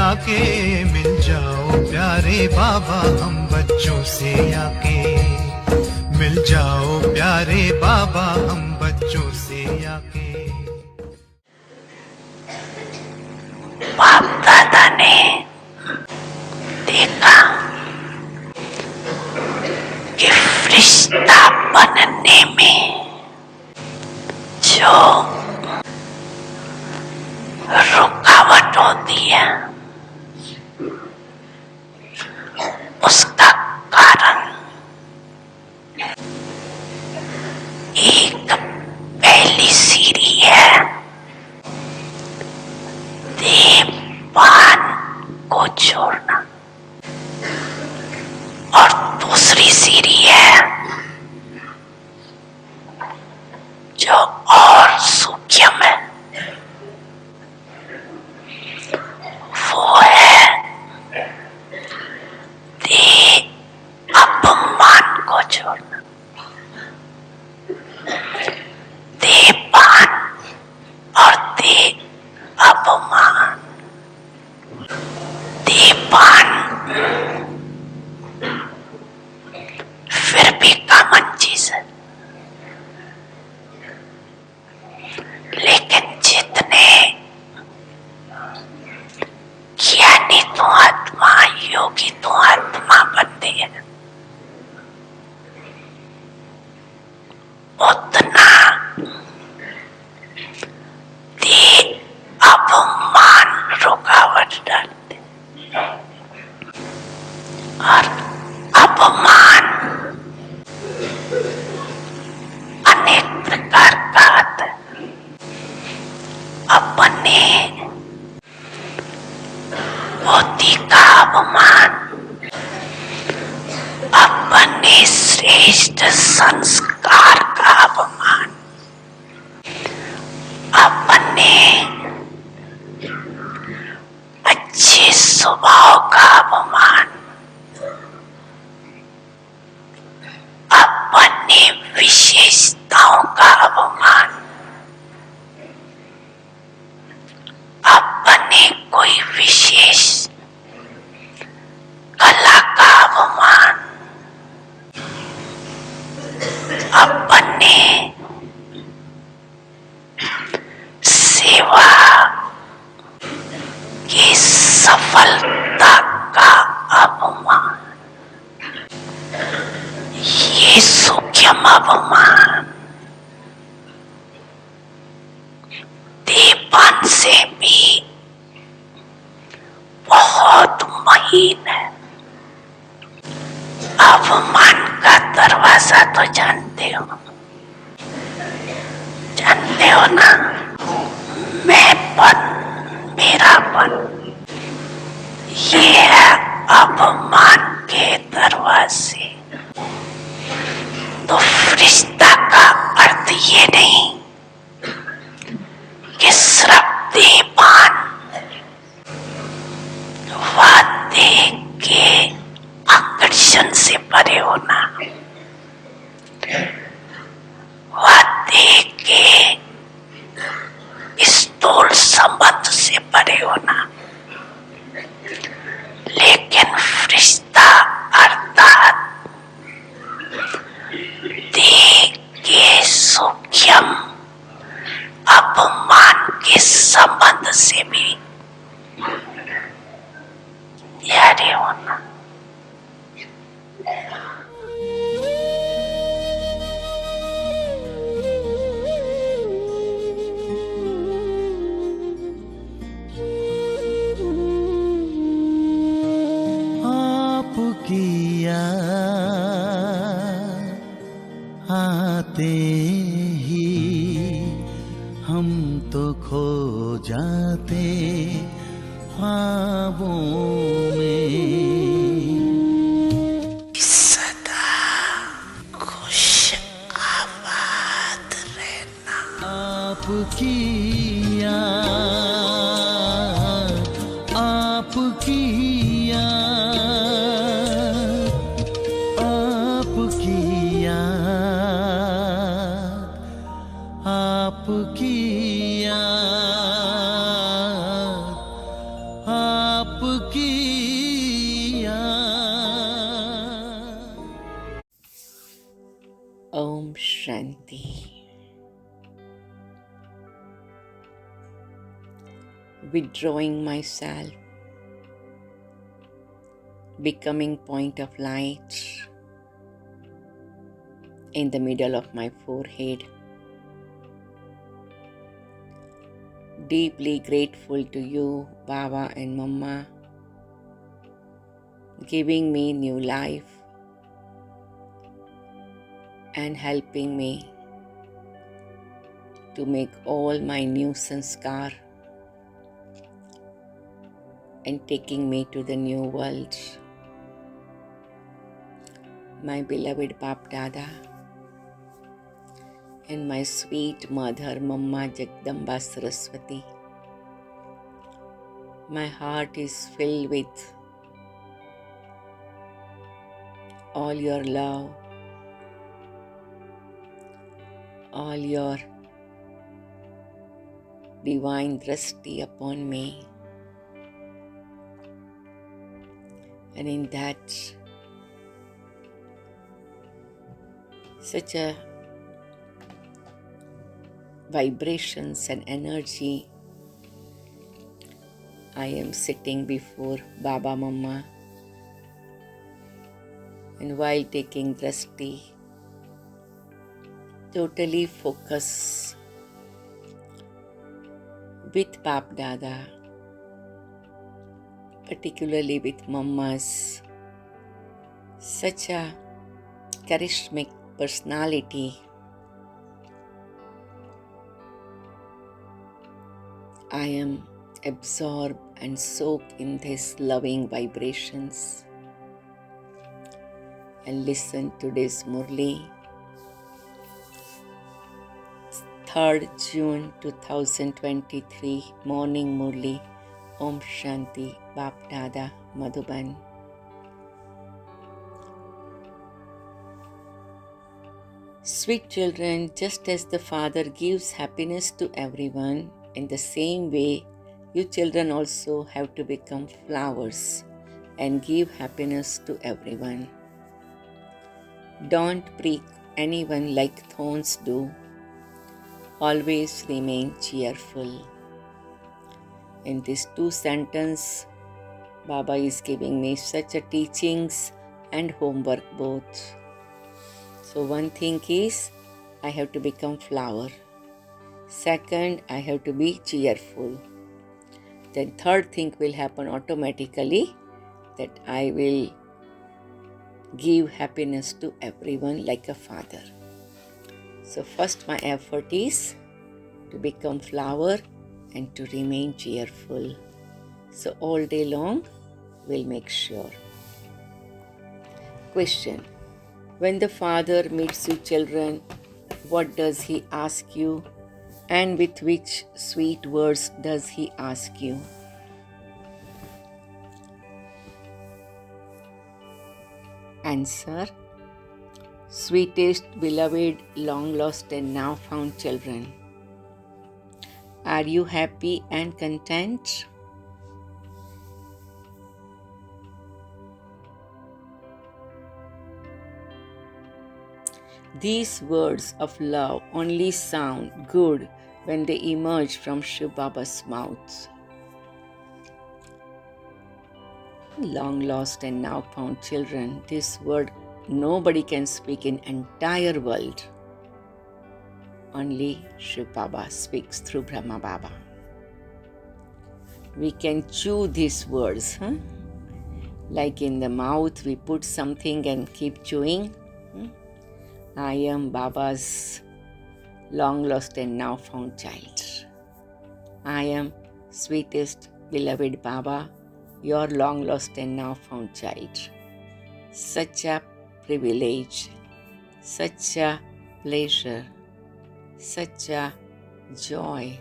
आके, मिल जाओ प्यारे बाबा हम बच्चों से आके, मिल जाओ प्यारे बाबा हम बच्चों से आके। बाप दादा ने देखा कि फरिश्ता बनने में जो रुकावट होती है उसका कारण एक पहली सीढ़ी है देवपान को छोड़ना, और दूसरी सीढ़ी है जो और सूक्ष्म है, वो है अपमान को छोड़ना। देवपान और अपमान। देवपान फिर भी कॉमन चीज है, लेकिन जितने ज्ञानी तो आत्मा, योगी तो आत्मा बनते हैं, उतना अपमान रुकावट डालते, और अपमान अनेक प्रकार का आता है। अपने बुद्धि का अपमान, अपने श्रेष्ठ संस्कार का अपमान, अपने अच्छे स्वभाव का अपमान, अपने विशेषताओं का अपमान, अपने कोई विशेष कला का अपमान, अपने सेवा की सफलता का अपमान, ये सूक्ष्म अपमान देवपान से भी बहुत महीन है। अपमान का दरवाजा तो जानते हो ना, मैंपन, मेरापन, ये है अपमान के दरवाजे। तो फरिश्ता का अर्थ ये नहीं कि सिर्फ देवपान व देह के आकर्षण से परे होना, व देह के स्थूल संबंध से परे होना, लेकिन फरिश्ता अर्थात देह के सूक्ष्म अपमान के संबंध से भी यारे होना। आते ही हम तो खो जाते ख्वाबों में। सदा खुश आबाद रहना। आपकी याद, आपकी याद, आपकी याद, आपकी याद, आपकी Om Shanti. Withdrawing myself, becoming point of light in the middle of my forehead. Deeply grateful to you, Baba and Mama, giving me new life and helping me to make all my new sanskar and taking me to the new world. My beloved Bap Dada and my sweet mother Mama Jagdamba Saraswati. My heart is filled with all your love, all your divine drishti upon me. And in that, such a vibrations and energy, I am sitting before Baba Mama, and while taking drishti, totally focus with Bap Dada, particularly with Mama's such a charismatic personality. I am absorbed and soaked in these loving vibrations and listen to this murli. 3rd June 2023 morning murli. Om Shanti, Bap Dada, Madhuban. Sweet children, just as the Father gives happiness to everyone, in the same way, you children also have to become flowers and give happiness to everyone. Don't prick anyone like thorns do. Always remain cheerful. In these 2 sentences, Baba is giving me such a teachings and homework both. So one thing is, I have to become flower. Second, I have to be cheerful. Then third thing will happen automatically, that I will give happiness to everyone like a father. So first my effort is to become flower and to remain cheerful. So all day long, we'll make sure. Question. When the Father meets you children, what does He ask you? And with which sweet words does He ask you? Answer. Sweetest, beloved, long lost and now found children, are you happy and content? These words of love only sound good when they emerge from Shiv Baba's mouth. Long lost and now found children, this word nobody can speak in entire world. Only Shiv Baba speaks through Brahma Baba. We can chew these words, like in the mouth we put something and keep chewing. I am Baba's long lost and now found child. I am sweetest beloved Baba, your long lost and now found child. Such a privilege, such a pleasure, such a joy,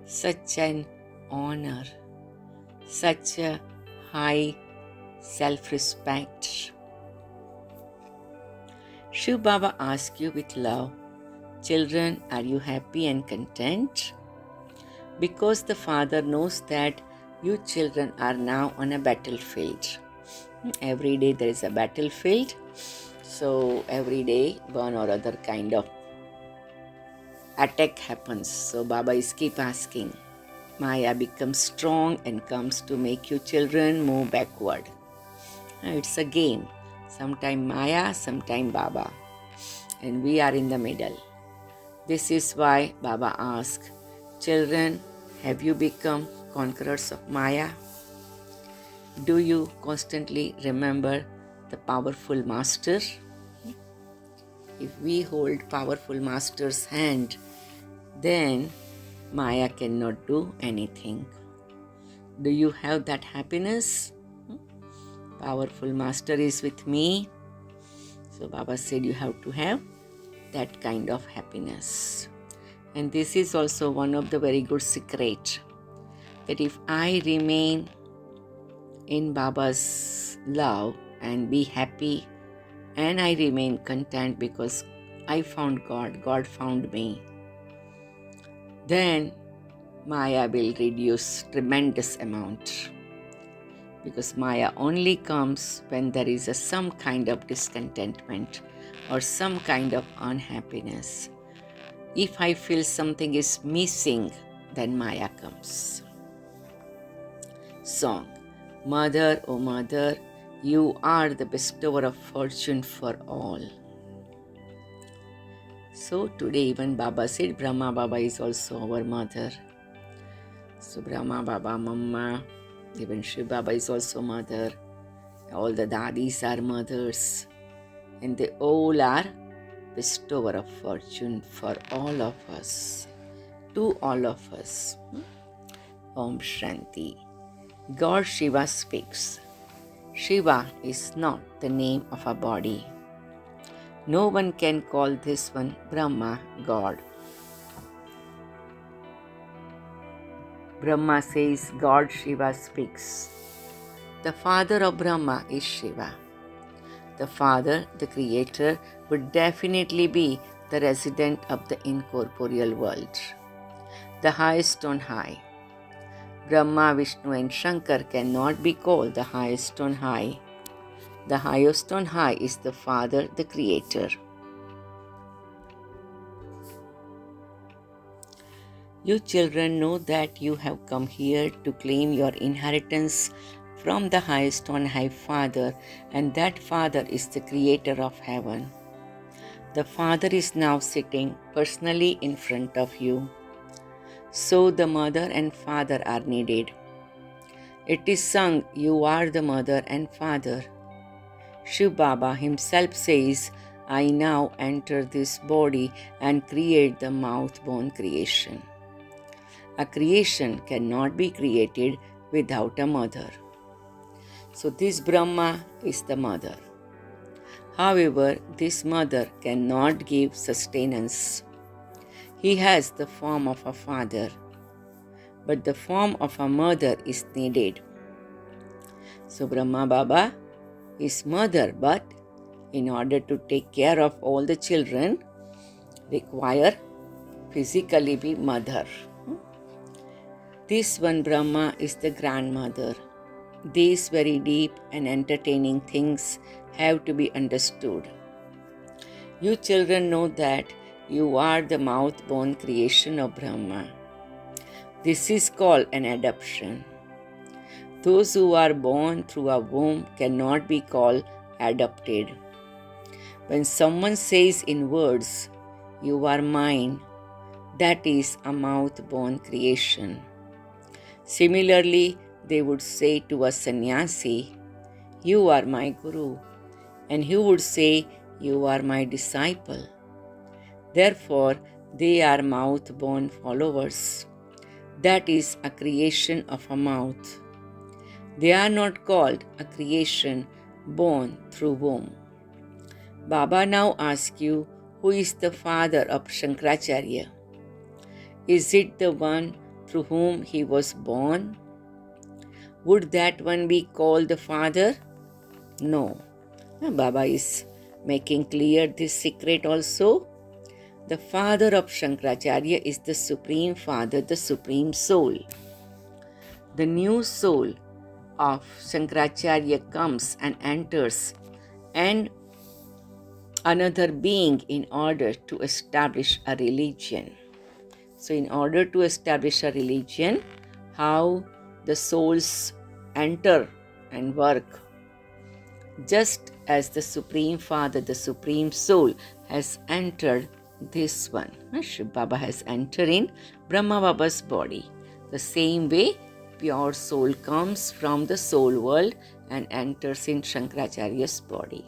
such an honor, such a high self-respect. Shiv Baba asks you with love, children, are you happy and content? Because the Father knows that You children are now on a battlefield. Every day there is a battlefield. So every day one or other kind of attack happens. So Baba is keep asking. Maya becomes strong and comes to make you children move backward. It's a game. Sometime Maya, sometime Baba. And we are in the middle. This is why Baba asks, children, have you become conquerors of Maya? Do you constantly remember the powerful master? If we hold powerful master's hand, then Maya cannot do anything. Do you have that happiness? Powerful master is with me. So Baba said you have to have that kind of happiness. And this is also one of the very good secret, that if I remain in Baba's love and be happy, and I remain content because I found God, God found me, then Maya will reduce tremendous amount. Because Maya only comes when there is some kind of discontentment or some kind of unhappiness. If I feel something is missing, then Maya comes. Song. Mother, O Mother, you are the bestower of fortune for all. So today even Baba said Brahma Baba is also our mother. So Brahma Baba, Mama, even Shiv Baba is also mother. All the dadis are mothers. And they all are bestower of fortune for all of us. To all of us. Om Shanti. God Shiva speaks. Shiva is not the name of a body. No one can call this one Brahma, God. Brahma says God Shiva speaks. The father of Brahma is Shiva. The father, the creator, would definitely be the resident of the incorporeal world, the highest on high. Brahma, Vishnu and Shankar cannot be called the highest on high. The highest on high is the Father, the Creator. You children know that you have come here to claim your inheritance from the highest on high Father, and that Father is the Creator of heaven. The Father is now sitting personally in front of you. So the mother and father are needed. It is sung, you are the mother and father. Shiv Baba himself says, I now enter this body and create the mouth-born creation. A creation cannot be created without a mother. So this Brahma is the mother. However, this mother cannot give sustenance. He has the form of a father, but the form of a mother is needed. So Brahma Baba is mother, but in order to take care of all the children, require physically be mother. This one Brahma is the grandmother. These very deep and entertaining things have to be understood. You children know that you are the mouth-born creation of Brahma. This is called an adoption. Those who are born through a womb cannot be called adopted. When someone says in words, you are mine, that is a mouth-born creation. Similarly, they would say to a sannyasi, you are my guru, and he would say, you are my disciple. Therefore, they are mouth-born followers. That is a creation of a mouth. They are not called a creation born through womb. Baba now asks you, who is the father of Shankaracharya? Is it the one through whom he was born? Would that one be called the father? No. Baba is making clear this secret also. The father of Shankaracharya is the Supreme Father, the Supreme Soul. the new soul of Shankaracharya comes and enters, and another being in order to establish a religion. So, in order to establish a religion, how the souls enter and work. Just as the Supreme Father, the Supreme Soul, has entered this one. Shiv Baba has entered in Brahma Baba's body. The same way, pure soul comes from the soul world and enters in Shankaracharya's body.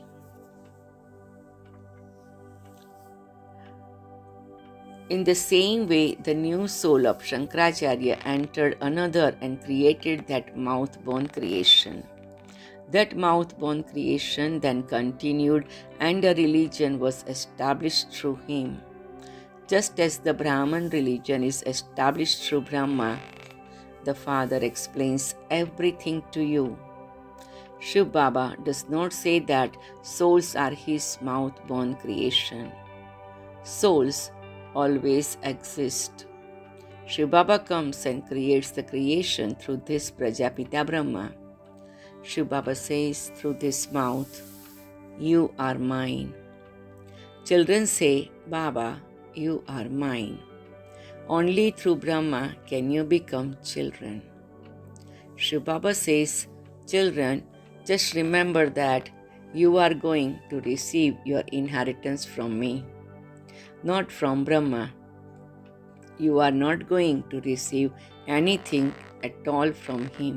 In the same way, the new soul of Shankaracharya entered another and created that mouth-born creation. That mouth-born creation then continued and a religion was established through him. Just as the Brahman religion is established through Brahma, the Father explains everything to you. Shiv Baba does not say that souls are his mouth-born creation. Souls always exist. Shiv Baba comes and creates the creation through this Prajapita Brahma. Shiv Baba says through this mouth, "You are mine." Children say, "Baba, you are mine." Only through Brahma can you become children. Shiv Baba says, "Children, just remember that you are going to receive your inheritance from me, not from Brahma. You are not going to receive anything at all from him.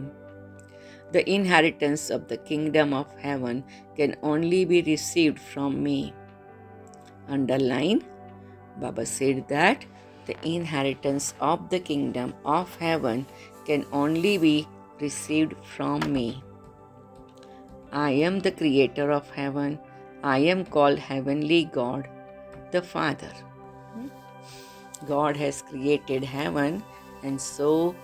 The inheritance of the kingdom of heaven can only be received from me." Underline, Baba said that the inheritance of the kingdom of heaven can only be received from me. I am the creator of heaven. I am called Heavenly God, the Father. God has created heaven, and so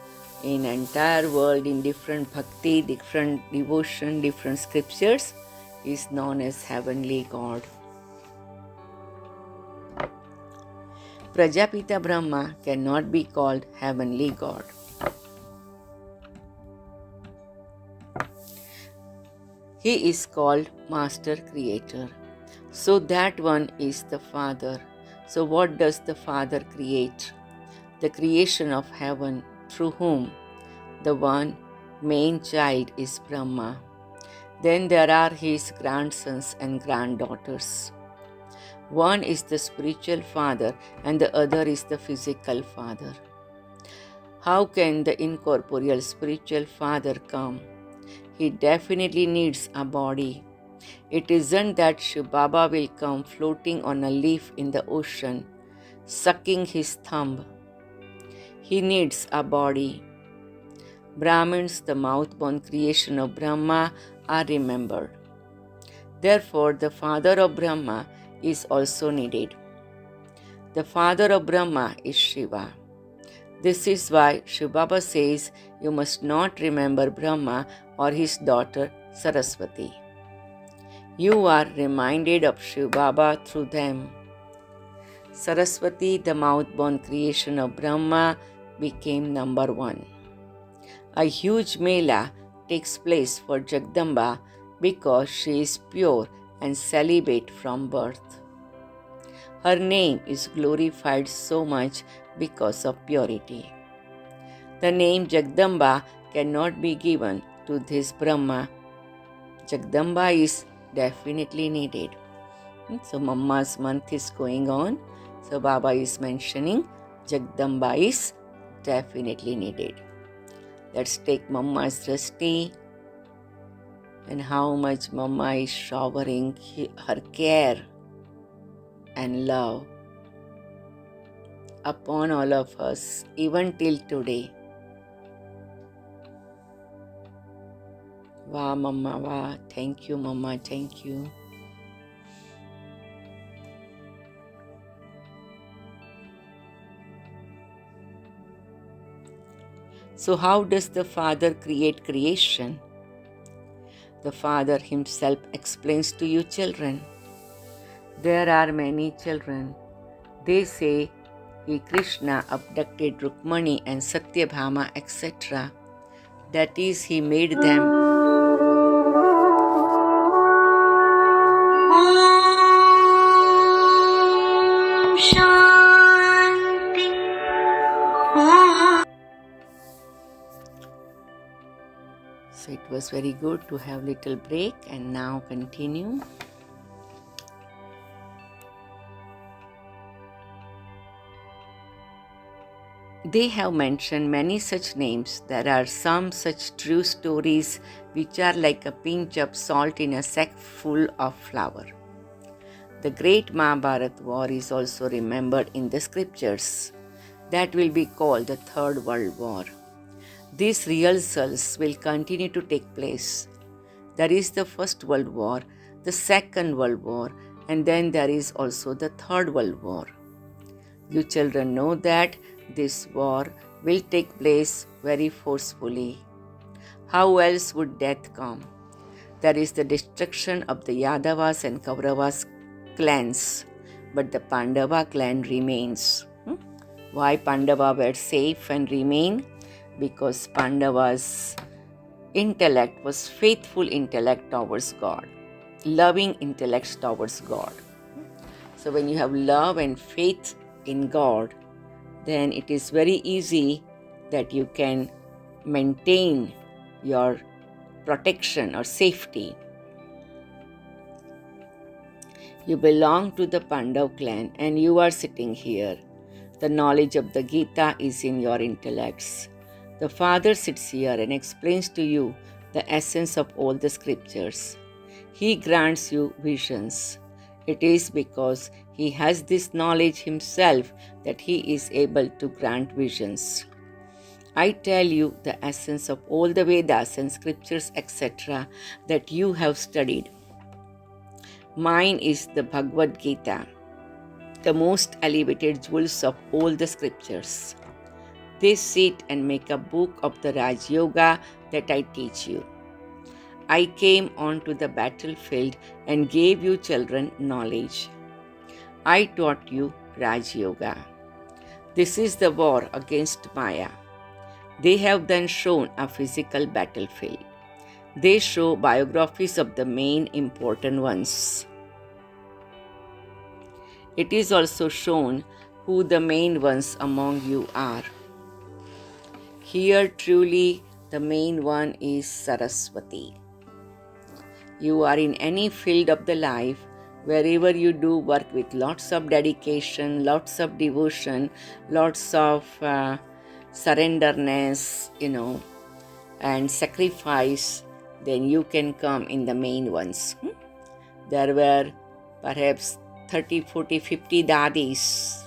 in entire world, in different bhakti, different devotion, different scriptures, is known as Heavenly God. Prajapita Brahma cannot be called Heavenly God. He is called Master Creator. So that one is the Father. So what does the Father create? The creation of heaven, through whom the one main child is Brahma. Then there are his grandsons and granddaughters. One is the spiritual father and the other is the physical father. How can the incorporeal spiritual father come? He definitely needs a body. It isn't that Shiv Baba will come floating on a leaf in the ocean, sucking his thumb. He needs a body. Brahmins, the mouth-born creation of Brahma, are remembered. Therefore, the father of Brahma is also needed. The father of Brahma is Shiva. This is why Shiv Baba says you must not remember Brahma or his daughter Saraswati. You are reminded of Shiv Baba through them. Saraswati, the mouth-born creation of Brahma, became number one. A huge mela takes place for Jagdamba because she is pure and celibate from birth. Her name is glorified so much because of purity. The name Jagdamba cannot be given to this Brahma. Jagdamba is definitely needed. So Mamma's month is going on. So Baba is mentioning Jagdamba is definitely needed. Let's take Mamma's drishti and how much Mamma is showering her care and love upon all of us, even till today. Wow, Mamma, wow. Thank you, Mamma, thank you. So how does the Father create creation? The Father himself explains to you children. There are many children. They say he Krishna abducted Rukmani and Satyabhama, etc. That is, he made them Shanti. so it was very good to have little break and now continue. They have mentioned many such names. There are some such true stories which are like a pinch of salt in a sack full of flour. The great Mahabharata war is also remembered in the scriptures. That will be called the Third World War. These rehearsals will continue to take place. There is the First World War, the Second World War, and then there is also the Third World War. You children know that this war will take place very forcefully. How else would death come? There is the destruction of the Yadavas and Kauravas clans, but the Pandava clan remains. Why Pandava were safe and remain? Because Pandava's intellect was faithful intellect towards God, loving intellect towards God. So when you have love and faith in God, then it is very easy that you can maintain your protection or safety. You belong to the Pandav clan and you are sitting here. The knowledge of the Gita is in your intellects. The Father sits here and explains to you the essence of all the scriptures. He grants you visions. It is because he has this knowledge himself that he is able to grant visions. I tell you the essence of all the Vedas and scriptures, etc., that you have studied. Mine is the Bhagavad Gita, the most elevated jewels of all the scriptures. They sit and make a book of the Raj Yoga that I teach you. I came onto the battlefield and gave you children knowledge. I taught you Raj Yoga. This is the war against Maya. They have then shown a physical battlefield. They show biographies of the main important ones. It is also shown who the main ones among you are. Here truly the main one is Saraswati. You are in any field of the life, wherever you do work with lots of dedication, lots of devotion, lots of surrenderness, and sacrifice, then you can come in the main ones. There were perhaps 30, 40, 50 dadis.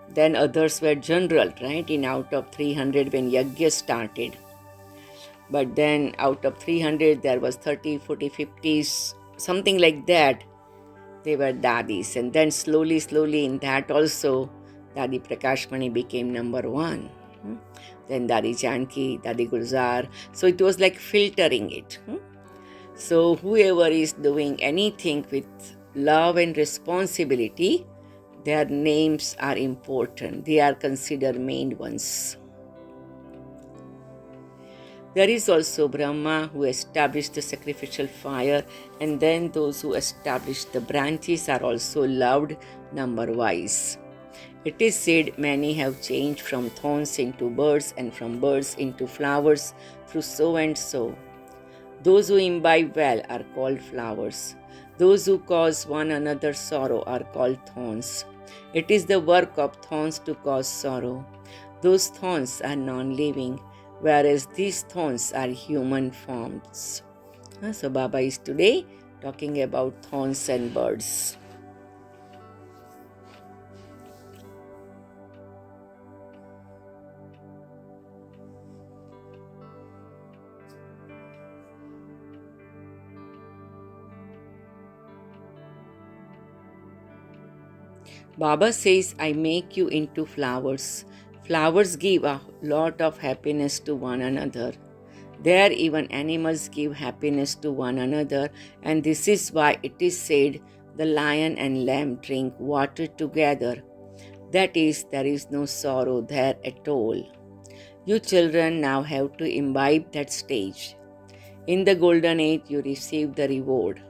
Then others were general, right? In out of 300 when Yajna started. But then out of 300 there was 30, 40, 50s, something like that. They were dadis. And then slowly in that also, Dadi Prakashmani became number one. Then Dadi Janki, Dadi Gulzar. So it was like filtering it. So whoever is doing anything with love and responsibility, their names are important. They are considered main ones. There is also Brahma who established the sacrificial fire, and then those who established the branches are also loved number-wise. It is said many have changed from thorns into birds and from birds into flowers through so and so. Those who imbibe well are called flowers. Those who cause one another sorrow are called thorns. It is the work of thorns to cause sorrow. Those thorns are non-living, whereas these thorns are human forms. So Baba is today talking about thorns and birds. Baba says, I make you into flowers. Flowers give a lot of happiness to one another. There even animals give happiness to one another, and this is why it is said, the lion and lamb drink water together. That is, there is no sorrow there at all. You children now have to imbibe that stage. In the golden age, you receive the reward.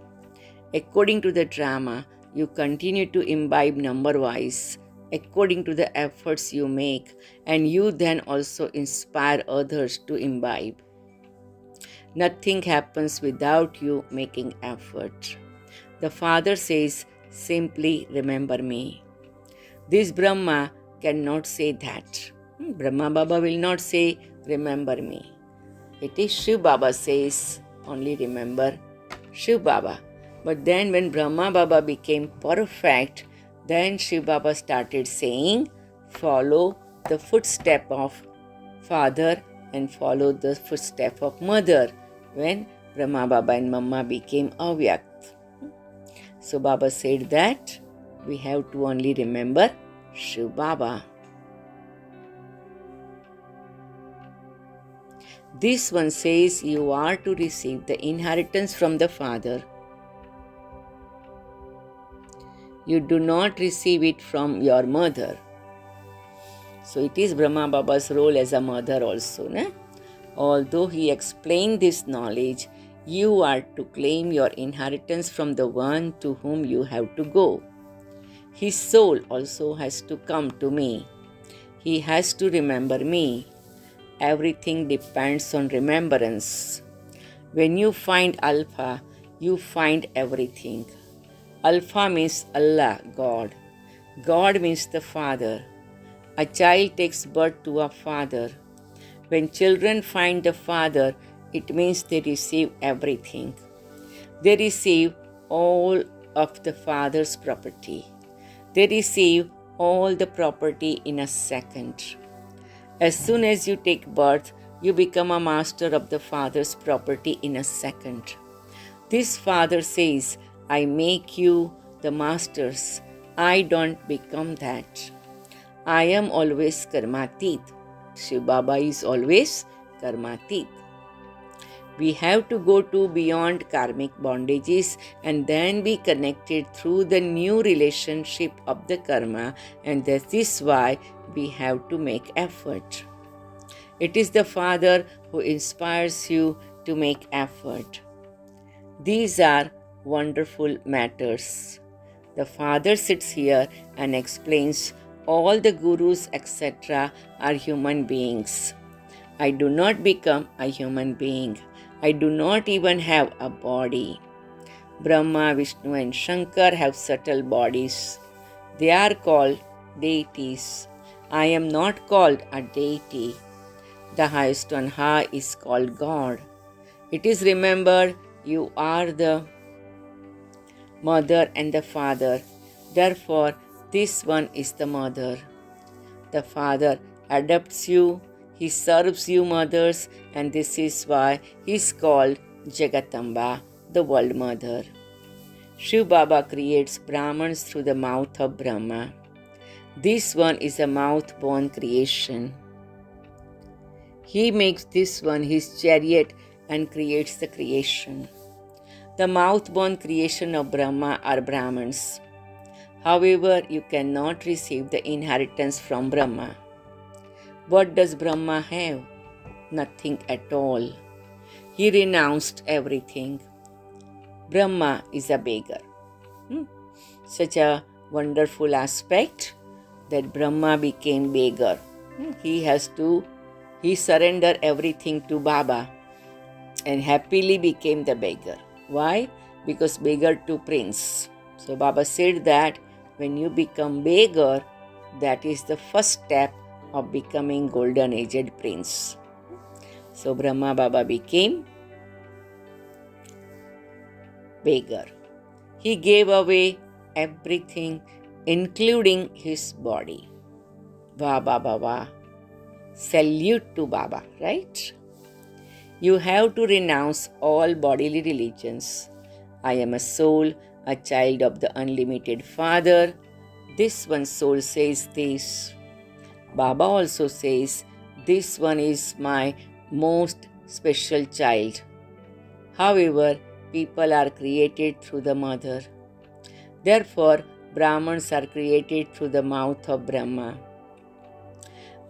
According to the drama, you continue to imbibe number-wise, according to the efforts you make, and you then also inspire others to imbibe. Nothing happens without you making effort. The Father says, simply remember me. This Brahma cannot say that. Brahma Baba will not say, remember me. It is Shiv Baba says, only remember Shiv Baba. But then when Brahma Baba became perfect, then Shiv Baba started saying, follow the footstep of father and follow the footstep of mother when Brahma Baba and Mama became Avyakt. So Baba said that we have to only remember Shiv Baba. This one says you are to receive the inheritance from the Father. You do not receive it from your mother. So it is Brahma Baba's role as a mother also. Ne? Although he explained this knowledge, you are to claim your inheritance from the one to whom you have to go. His soul also has to come to me. He has to remember me. Everything depends on remembrance. When you find Alpha, you find everything. Alpha means Allah, God. God means the Father. A child takes birth to a father. When children find the Father, it means they receive everything. They receive all of the Father's property. They receive all the property in a second. As soon as you take birth, you become a master of the Father's property in a second. This Father says, I make you the masters. I don't become that. I am always karmatit. Shiv Baba is always karmatit. We have to go to beyond karmic bondages and then be connected through the new relationship of the karma, and that is why we have to make effort. It is the Father who inspires you to make effort. These are wonderful matters. The Father sits here and explains all the gurus, etc., are human beings. I do not become a human being. I do not even have a body. Brahma, Vishnu, and Shankar have subtle bodies. They are called deities. I am not called a deity. The highest on high is called God. It is remembered you are the mother and the father. Therefore, this one is the mother. The Father adopts you, he serves you mothers, and this is why he is called Jagatamba, the world mother. Shiv Baba creates Brahmans through the mouth of Brahma. This one is a mouth-born creation. He makes this one his chariot and creates the creation. The mouth-born creation of Brahma are Brahmans. However, you cannot receive the inheritance from Brahma. What does Brahma have? Nothing at all. He renounced everything. Brahma is a beggar. Such a wonderful aspect that Brahma became beggar. He surrendered everything to Baba and happily became the beggar. Why? Because beggar to prince. So Baba said that when you become beggar, that is the first step of becoming golden aged prince. So Brahma Baba became beggar. He gave away everything, including his body. Wah, Baba, wah. Salute to Baba, right? You have to renounce all bodily religions. I am a soul, a child of the unlimited Father. This one soul says this. Baba also says, this one is my most special child. However, people are created through the mother. Therefore, Brahmins are created through the mouth of Brahma.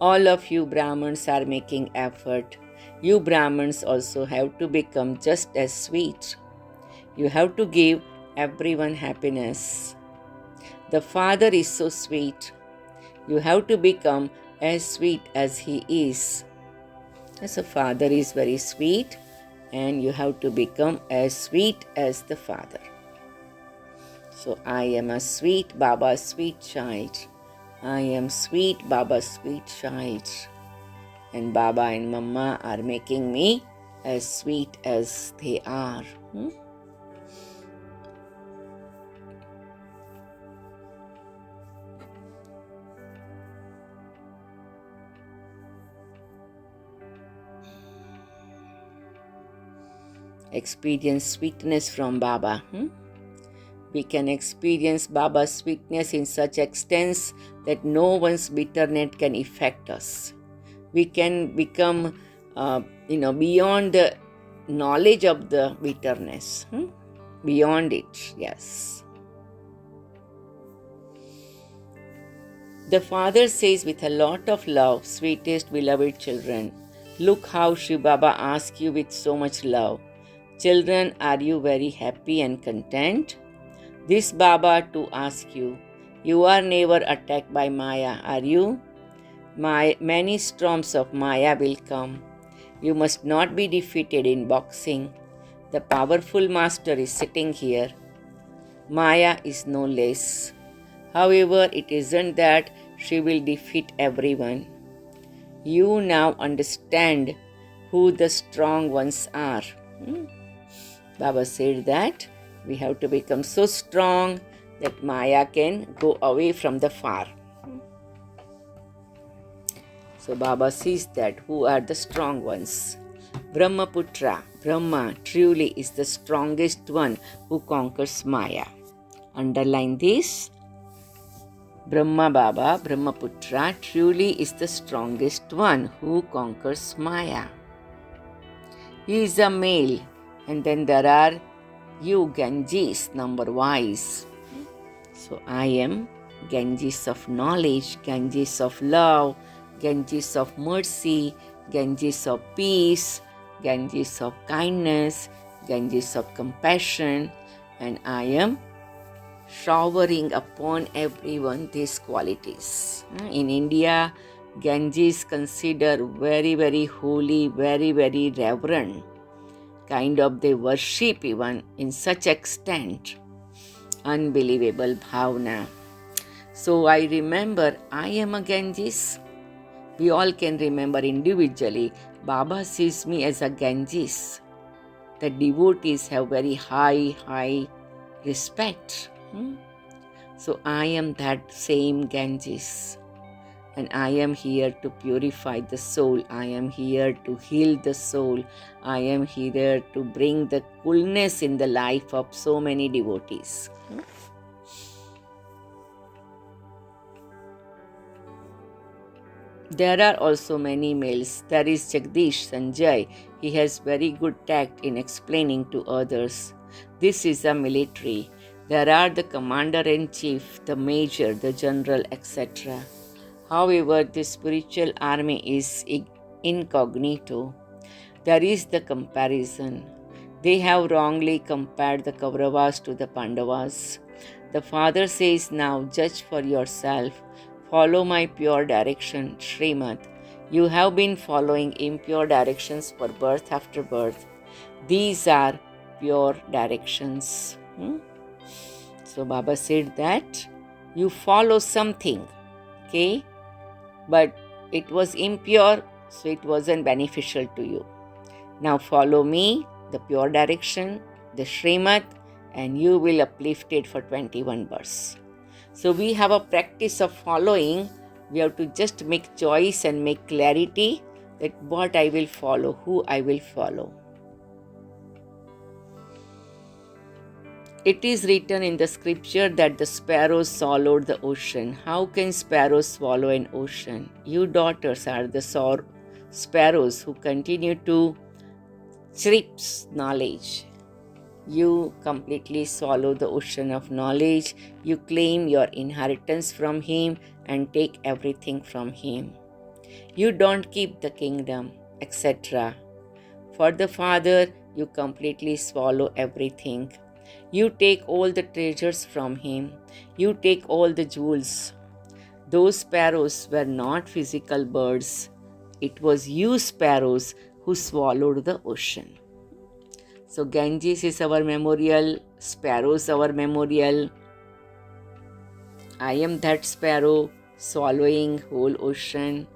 All of you Brahmins are making effort. You Brahmins also have to become just as sweet. You have to give everyone happiness. The Father is so sweet. You have to become as sweet as He is. As a Father is very sweet, and you have to become as sweet as the Father. So I am a sweet Baba's sweet child. I am sweet Baba's sweet child. And Baba and Mama are making me as sweet as they are. Experience sweetness from Baba. We can experience Baba's sweetness in such extents that no one's bitterness can affect us. We can become, beyond the knowledge of the bitterness. Beyond it, yes. The Father says with a lot of love, sweetest beloved children, look how Shiv Baba asks you with so much love. Children, are you very happy and content? This Baba to ask you, you are never attacked by Maya, are you? Many storms of Maya will come. You must not be defeated in boxing. The powerful master is sitting here. Maya is no less. However, it isn't that she will defeat everyone. You now understand who the strong ones are. Baba said that we have to become so strong that Maya can go away from the far. So Baba sees that who are the strong ones. Brahmaputra, Brahma truly is the strongest one who conquers Maya. Underline this. Brahma Baba, Brahmaputra truly is the strongest one who conquers Maya. He is a male, and then there are you Ganges, number wise. So I am Ganges of knowledge, Ganges of love, Ganges of mercy, Ganges of peace, Ganges of kindness, Ganges of compassion, and I am showering upon everyone these qualities. In India, Ganges considered very, very holy, very, very reverend. Kind of they worship even in such extent. Unbelievable bhavna. So I remember I am a Ganges. We all can remember individually. Baba sees me as a Ganges. The devotees have very high respect. So I am that same Ganges. And I am here to purify the soul. I am here to heal the soul. I am here to bring the coolness in the life of so many devotees. There are also many males. There is Jagdish Sanjay. He has very good tact in explaining to others. This is a military. There are the commander-in-chief, the major, the general, etc. However, the spiritual army is incognito. There is the comparison. They have wrongly compared the Kauravas to the Pandavas. The Father says, now judge for yourself. Follow my pure direction, Srimad. You have been following impure directions for birth after birth. These are pure directions. So Baba said that you follow something, okay? But it was impure, so it wasn't beneficial to you. Now follow me, the pure direction, the Srimad, and you will uplift it for 21 births. So we have a practice of following. We have to just make choice and make clarity that what I will follow, who I will follow. It is written in the scripture that the sparrows swallowed the ocean. How can sparrows swallow an ocean? You daughters are the sparrows who continue to chirp knowledge. You completely swallow the ocean of knowledge. You claim your inheritance from Him and take everything from Him. You don't keep the kingdom, etc. For the Father, you completely swallow everything. You take all the treasures from him. You take all the jewels. Those sparrows were not physical birds. It was you sparrows who swallowed the ocean. So Ganges is our memorial, sparrows our memorial. I am that sparrow swallowing whole ocean.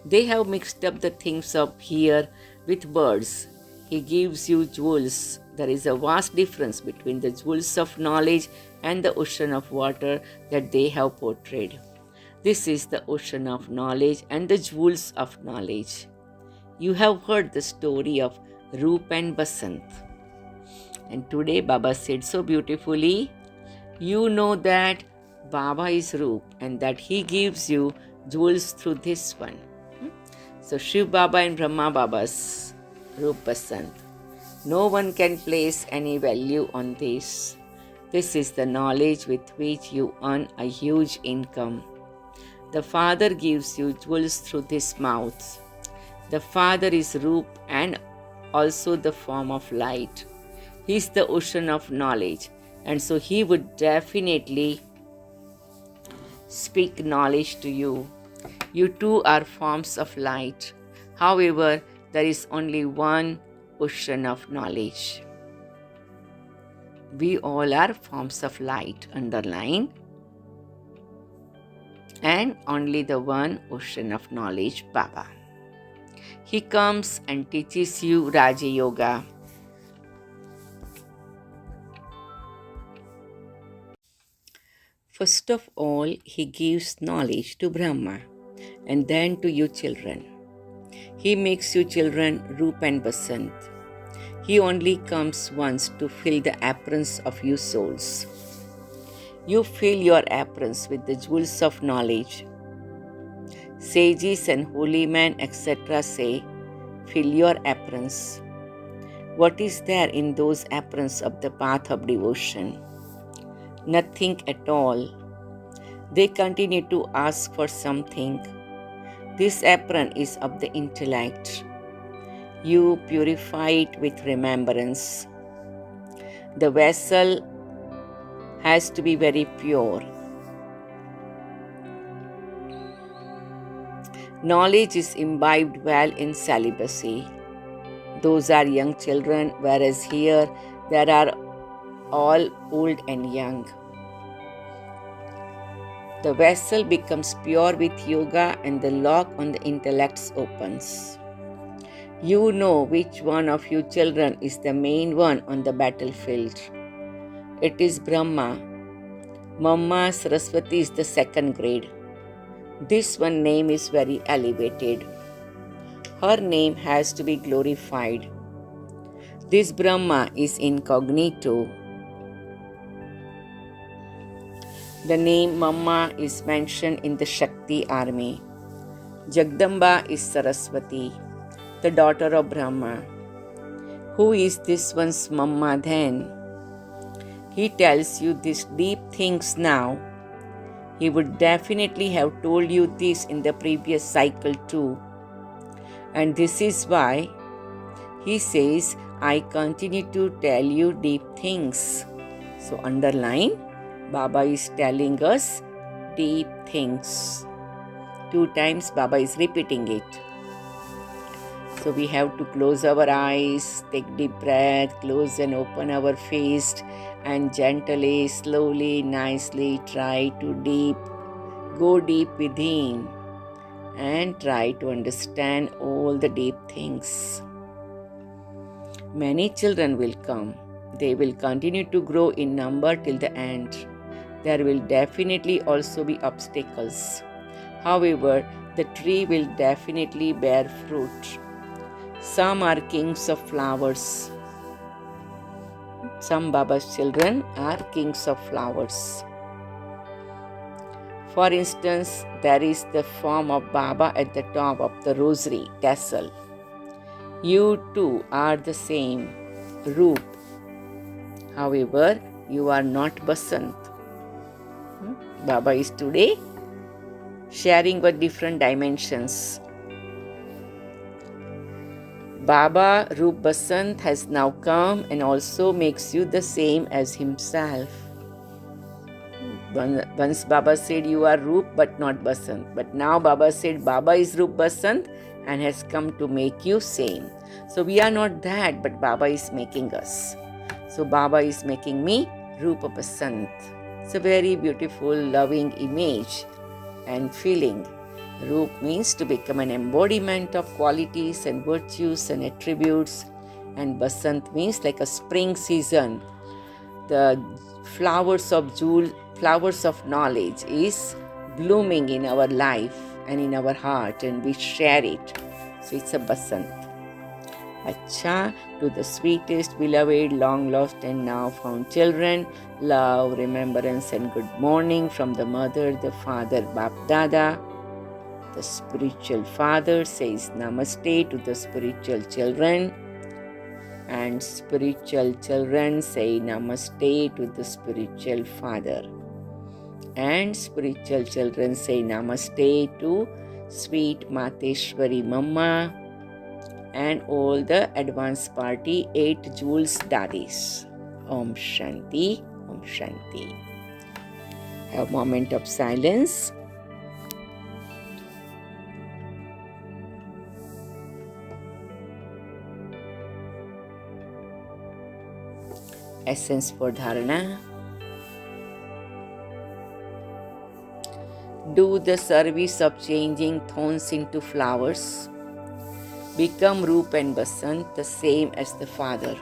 They have mixed up the things up here with birds. He gives you jewels. There is a vast difference between the jewels of knowledge and the ocean of water that they have portrayed. This is the ocean of knowledge and the jewels of knowledge. You have heard the story of Roop and Basant. And today Baba said so beautifully, you know that Baba is Roop and that he gives you jewels through this one. So Shiv Baba and Brahma Baba's Roop Basant. No one can place any value on this. This is the knowledge with which you earn a huge income. The Father gives you jewels through this mouth. The Father is Roop and also the form of light. He is the ocean of knowledge, and so he would definitely speak knowledge to you. You too are forms of light. However, there is only one ocean of knowledge. We all are forms of light, underline. And only the one ocean of knowledge, Baba. He comes and teaches you Raja Yoga. First of all, he gives knowledge to Brahma and then to you children. He makes you children Roop and Basant. He only comes once to fill the aprons of you souls. You fill your aprons with the jewels of knowledge. Sages and holy men, etc. say, fill your aprons. What is there in those aprons of the path of devotion? Nothing at all. They continue to ask for something. This apron is of the intellect. You purify it with remembrance. The vessel has to be very pure. Knowledge is imbibed well in celibacy. Those are young children, whereas here there are all old and young. The vessel becomes pure with yoga and the lock on the intellect opens. You know which one of you children is the main one on the battlefield. It is Brahma. Mamma Saraswati is the second grade. This one name is very elevated. Her name has to be glorified. This Brahma is incognito. The name Mamma is mentioned in the Shakti army. Jagdamba is Saraswati, the daughter of Brahma. Who is this one's Mamma then? He tells you these deep things now. He would definitely have told you this in the previous cycle too. And this is why he says, I continue to tell you deep things. So underline, Baba is telling us deep things. 2 times Baba is repeating it. So we have to close our eyes, take deep breath, close and open our face, and gently, slowly, nicely try to go deep within and try to understand all the deep things. Many children will come. They will continue to grow in number till the end. There will definitely also be obstacles. However, the tree will definitely bear fruit. Some are kings of flowers. Some Baba's children are kings of flowers. For instance, there is the form of Baba at the top of the rosary tassel. You too are the same, Roop. However, you are not Basant. Baba is today sharing with different dimensions. Baba Roop Basant has now come and also makes you the same as himself. Once Baba said you are Roop but not Basant. But now Baba said Baba is Roop Basant and has come to make you same. So we are not that, but Baba is making us. So Baba is making me Rupa Basant. It's a very beautiful, loving image and feeling. Roop means to become an embodiment of qualities and virtues and attributes. And Basant means like a spring season. The flowers of knowledge is blooming in our life and in our heart, and we share it. So it's a Basant. Acha, to the sweetest, beloved, long lost and now found children, love, remembrance and good morning from the mother, the father, Bap Dada. The spiritual father says namaste to the spiritual children, and spiritual children say namaste to the spiritual father, and spiritual children say namaste to sweet Mateshwari Mama and all the advanced party 8 Joules Daddies. Om Shanti, Om Shanti. A moment of silence. Essence for Dharana. Do the service of changing thorns into flowers. Become Roop and Basant, the same as the Father.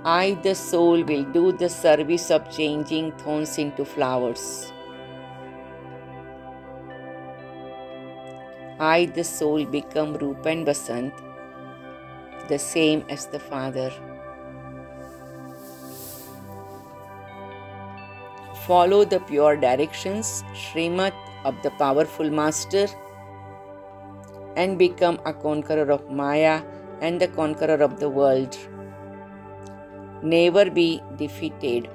I, the soul, will do the service of changing thorns into flowers. I, the soul, become Roop and Basant, the same as the Father. Follow the pure directions, Srimat of the powerful Master, and become a conqueror of Maya and the conqueror of the world. Never be defeated.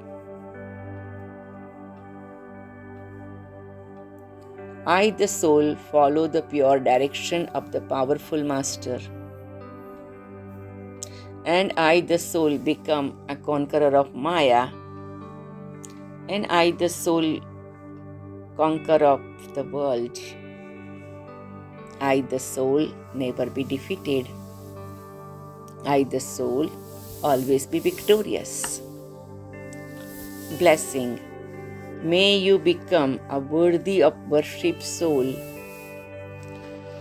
I, the soul, follow the pure direction of the powerful Master, and I, the soul, become a conqueror of Maya, and I, the soul, conquer of the world. I, the soul, never be defeated. I, the soul, always be victorious. Blessing. May you become a worthy of worship soul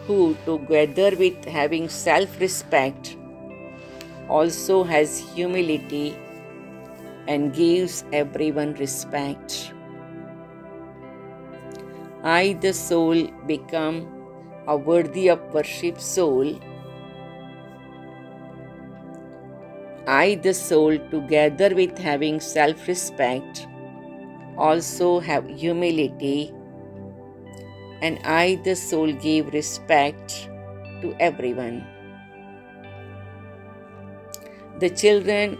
who, together with having self-respect, also has humility and gives everyone respect. I, the soul, become a worthy of worship soul. I, the soul, together with having self-respect, also have humility, and I, the soul, give respect to everyone. The children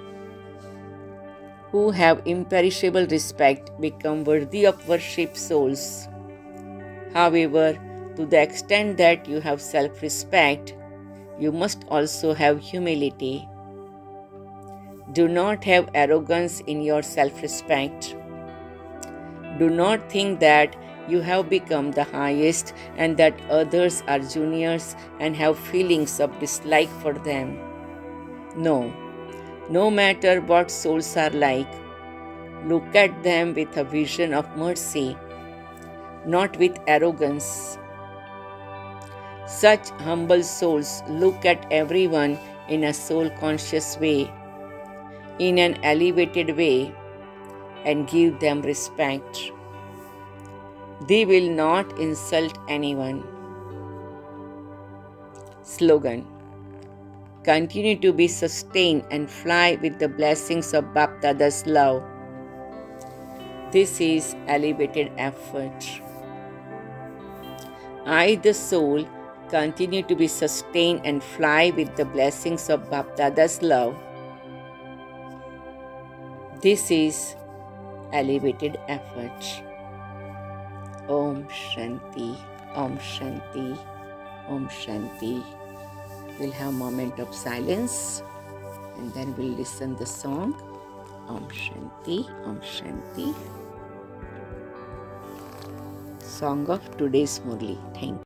who have imperishable respect become worthy of worship souls. However, to the extent that you have self-respect, you must also have humility. Do not have arrogance in your self-respect. Do not think that you have become the highest and that others are juniors and have feelings of dislike for them. No. No matter what souls are like, look at them with a vision of mercy, not with arrogance. Such humble souls look at everyone in a soul-conscious way, in an elevated way, and give them respect. They will not insult anyone. Slogan. Continue to be sustained and fly with the blessings of Bapdada's love. This is elevated effort. I, the soul, continue to be sustained and fly with the blessings of Bapdada's love. This is elevated effort. Om Shanti, Om Shanti, Om Shanti. We'll have a moment of silence and then we'll listen the song. Om Shanti, Om Shanti. Song of today's Murli. Thank you.